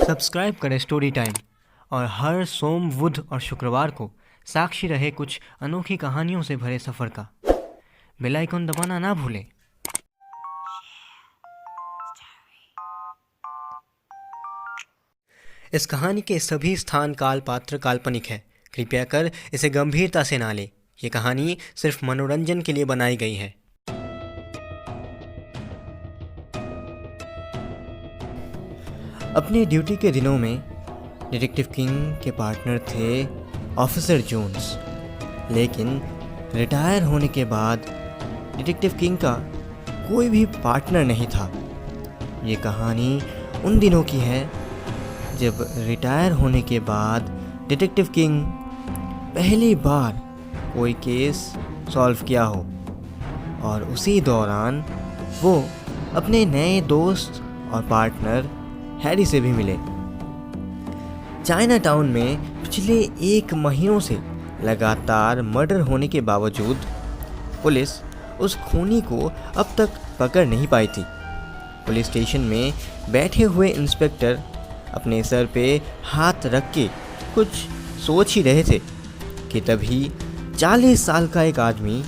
Subscribe करें story time और हर सोम, बुध और शुक्रवार को साक्षी रहे कुछ अनोखी कहानियों से भरे सफ़र का। बेल आइकन दबाना ना भूलें। इस कहानी के सभी स्थान, काल, पात्र काल्पनिक है। कृपया कर इसे गंभीरता से ना लें। ये कहानी सिर्फ मनोरंजन के लिए बनाई गई है। अपनी ड्यूटी के दिनों में डिटेक्टिव किंग के पार्टनर थे ऑफिसर जोन्स, लेकिन रिटायर होने के बाद डिटेक्टिव किंग का कोई भी पार्टनर नहीं था। ये कहानी उन दिनों की है जब रिटायर होने के बाद डिटेक्टिव किंग पहली बार कोई केस सॉल्व किया हो, और उसी दौरान वो अपने नए दोस्त और पार्टनर हैरी से भी मिले। चाइना टाउन में पिछले 1 महीनों से लगातार मर्डर होने के बावजूद पुलिस उस खूनी को अब तक पकड़ नहीं पाई थी। पुलिस स्टेशन में बैठे हुए इंस्पेक्टर अपने सर पे हाथ रख के कुछ सोच ही रहे थे कि तभी 40 साल का एक आदमी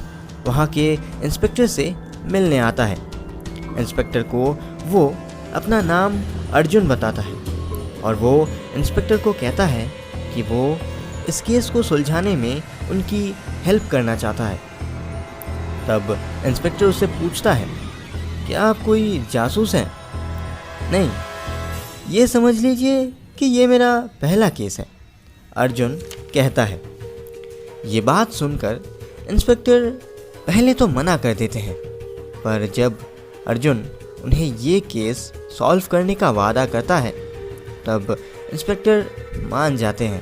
वहाँ के इंस्पेक्टर से मिलने आता है। इंस्पेक्टर को वो अपना नाम अर्जुन बताता है और वो इंस्पेक्टर को कहता है कि वो इस केस को सुलझाने में उनकी हेल्प करना चाहता है। तब इंस्पेक्टर उससे पूछता है, क्या आप कोई जासूस हैं? नहीं, ये समझ लीजिए कि ये मेरा पहला केस है, अर्जुन कहता है। ये बात सुनकर इंस्पेक्टर पहले तो मना कर देते हैं, पर जब अर्जुन उन्हें ये केस सॉल्व करने का वादा करता है तब इंस्पेक्टर मान जाते हैं,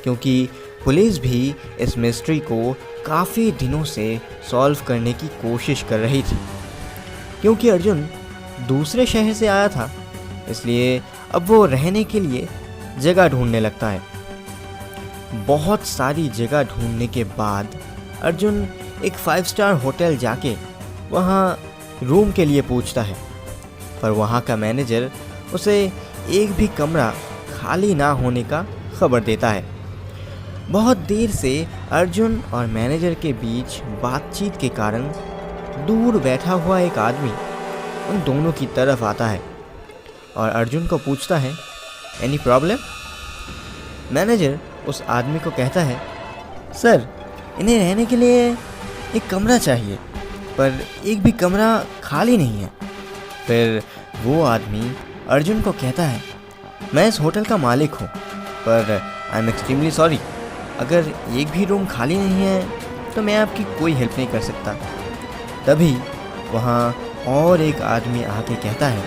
क्योंकि पुलिस भी इस मिस्ट्री को काफ़ी दिनों से सॉल्व करने की कोशिश कर रही थी। क्योंकि अर्जुन दूसरे शहर से आया था, इसलिए अब वो रहने के लिए जगह ढूंढने लगता है। बहुत सारी जगह ढूंढने के बाद अर्जुन एक 5 स्टार होटल जाके वहाँ रूम के लिए पूछता है, पर वहाँ का मैनेजर उसे एक भी कमरा खाली ना होने का खबर देता है। बहुत देर से अर्जुन और मैनेजर के बीच बातचीत के कारण दूर बैठा हुआ एक आदमी उन दोनों की तरफ आता है और अर्जुन को पूछता है, एनी प्रॉब्लम? मैनेजर उस आदमी को कहता है, सर, इन्हें रहने के लिए एक कमरा चाहिए, पर एक भी कमरा खाली नहीं है। फिर वो आदमी अर्जुन को कहता है, मैं इस होटल का मालिक हूँ, पर आई एम एक्सट्रीमली सॉरी, अगर एक भी रूम खाली नहीं है तो मैं आपकी कोई हेल्प नहीं कर सकता। तभी वहाँ और एक आदमी आके कहता है,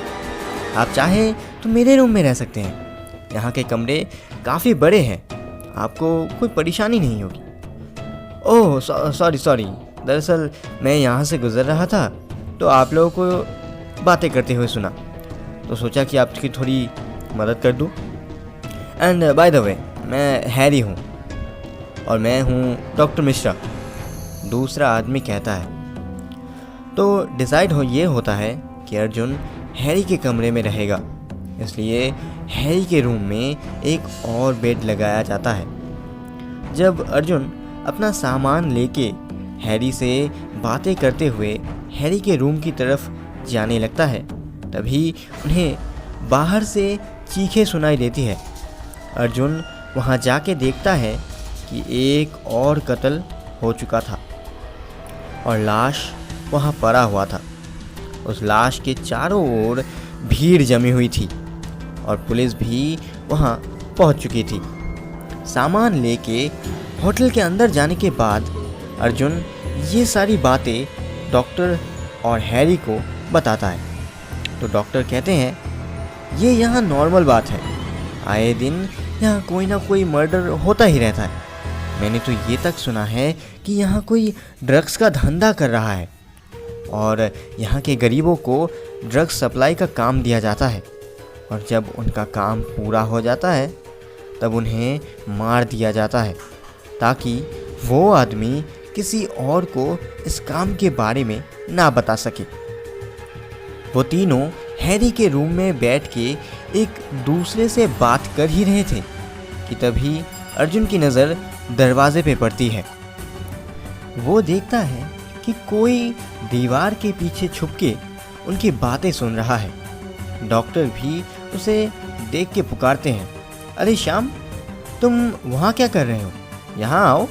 आप चाहें तो मेरे रूम में रह सकते हैं, यहाँ के कमरे काफ़ी बड़े हैं, आपको कोई परेशानी नहीं होगी। ओह सॉरी, दरअसल मैं यहाँ से गुज़र रहा था तो आप लोगों को बातें करते हुए सुना, तो सोचा कि आपकी थोड़ी मदद कर दूँ। एंड बाय द वे, मैं हैरी हूँ और मैं हूँ डॉक्टर मिश्रा, दूसरा आदमी कहता है। तो डिसाइड ये होता है कि अर्जुन हैरी के कमरे में रहेगा, इसलिए हैरी के रूम में एक और बेड लगाया जाता है। जब अर्जुन अपना सामान लेके हैरी से बातें करते हुए हैरी के रूम की तरफ जाने लगता है, तभी उन्हें बाहर से चीखें सुनाई देती है। अर्जुन वहां जाके देखता है कि एक और कत्ल हो चुका था और लाश वहां पड़ा हुआ था। उस लाश के चारों ओर भीड़ जमी हुई थी और पुलिस भी वहां पहुंच चुकी थी। सामान लेके होटल के अंदर जाने के बाद अर्जुन ये सारी बातें डॉक्टर और हैरी को बताता है। तो डॉक्टर कहते हैं, ये यहाँ नॉर्मल बात है, आए दिन यहाँ कोई ना कोई मर्डर होता ही रहता है। मैंने तो ये तक सुना है कि यहाँ कोई ड्रग्स का धंधा कर रहा है और यहाँ के गरीबों को ड्रग्स सप्लाई का काम दिया जाता है, और जब उनका काम पूरा हो जाता है तब उन्हें मार दिया जाता है ताकि वो आदमी किसी और को इस काम के बारे में ना बता सके। वो तीनों हैरी के रूम में बैठ के एक दूसरे से बात कर ही रहे थे कि तभी अर्जुन की नज़र दरवाजे पे पड़ती है। वो देखता है कि कोई दीवार के पीछे छुप के उनकी बातें सुन रहा है। डॉक्टर भी उसे देख के पुकारते हैं, अरे श्याम, तुम वहाँ क्या कर रहे हो? यहाँ आओ।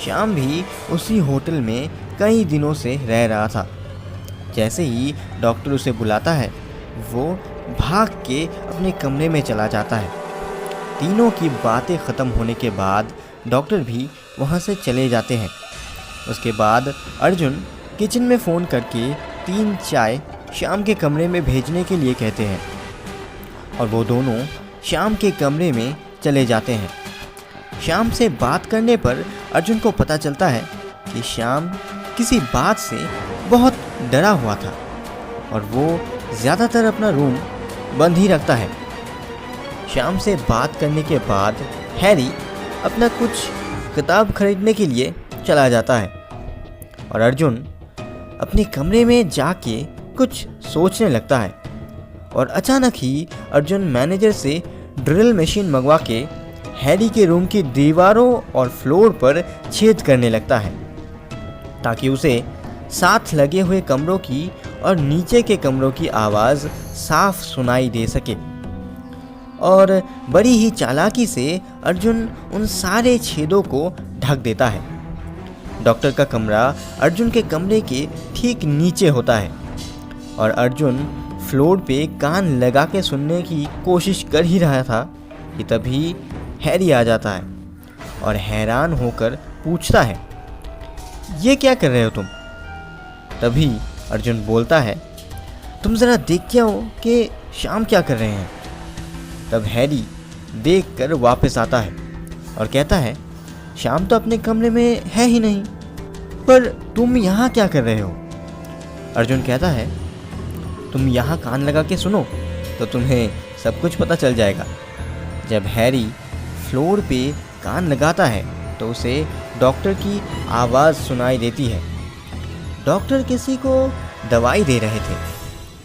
श्याम भी उसी होटल में कई दिनों से रह रहा था। जैसे ही डॉक्टर उसे बुलाता है, वो भाग के अपने कमरे में चला जाता है। तीनों की बातें ख़त्म होने के बाद डॉक्टर भी वहाँ से चले जाते हैं। उसके बाद अर्जुन किचन में फ़ोन करके 3 चाय श्याम के कमरे में भेजने के लिए कहते हैं और वो दोनों श्याम के कमरे में चले जाते हैं। श्याम से बात करने पर अर्जुन को पता चलता है कि श्याम किसी बात से बहुत डरा हुआ था और वो ज़्यादातर अपना रूम बंद ही रखता है। श्याम से बात करने के बाद हैरी अपना कुछ किताब खरीदने के लिए चला जाता है और अर्जुन अपने कमरे में जाके कुछ सोचने लगता है और अचानक ही अर्जुन मैनेजर से ड्रिल मशीन मंगवा के हैरी के रूम की दीवारों और फ्लोर पर छेद करने लगता है ताकि उसे साथ लगे हुए कमरों की और नीचे के कमरों की आवाज़ साफ सुनाई दे सके। और बड़ी ही चालाकी से अर्जुन उन सारे छेदों को ढक देता है। डॉक्टर का कमरा अर्जुन के कमरे के ठीक नीचे होता है और अर्जुन फ्लोर पे कान लगा के सुनने की कोशिश कर ही रहा था कि तभी हैरी आ जाता है और हैरान होकर पूछता है, ये क्या कर रहे हो तुम? तभी अर्जुन बोलता है, तुम ज़रा देख के आओ कि श्याम क्या कर रहे हैं। तब हैरी देख कर वापस आता है और कहता है, श्याम तो अपने कमरे में है ही नहीं, पर तुम यहाँ क्या कर रहे हो? अर्जुन कहता है, तुम यहाँ कान लगा के सुनो तो तुम्हें सब कुछ पता चल जाएगा। जब हैरी फ्लोर पे कान लगाता है तो उसे डॉक्टर की आवाज़ सुनाई देती है। डॉक्टर किसी को दवाई दे रहे थे।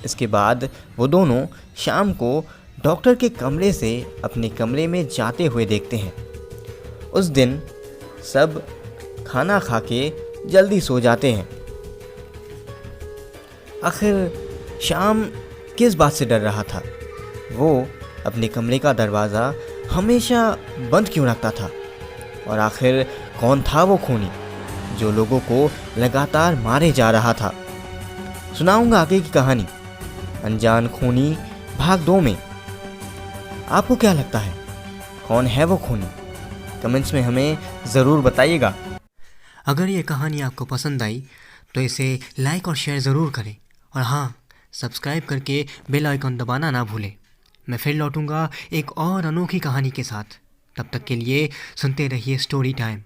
इसके बाद वो दोनों शाम को डॉक्टर के कमरे से अपने कमरे में जाते हुए देखते हैं। उस दिन सब खाना खा के जल्दी सो जाते हैं। आखिर श्याम किस बात से डर रहा था? वो अपने कमरे का दरवाज़ा हमेशा बंद क्यों रखता था? और आखिर कौन था वो खूनी जो लोगों को लगातार मारे जा रहा था? सुनाऊंगा आगे की कहानी अनजान खूनी भाग 2 में। आपको क्या लगता है, कौन है वो खूनी? कमेंट्स में हमें ज़रूर बताइएगा। अगर ये कहानी आपको पसंद आई तो इसे लाइक और शेयर ज़रूर करें और हाँ, सब्सक्राइब करके बेल आइकन दबाना ना भूलें। मैं फिर लौटूंगा एक और अनोखी कहानी के साथ। तब तक के लिए सुनते रहिए story time.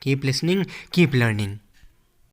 Keep listening, keep learning.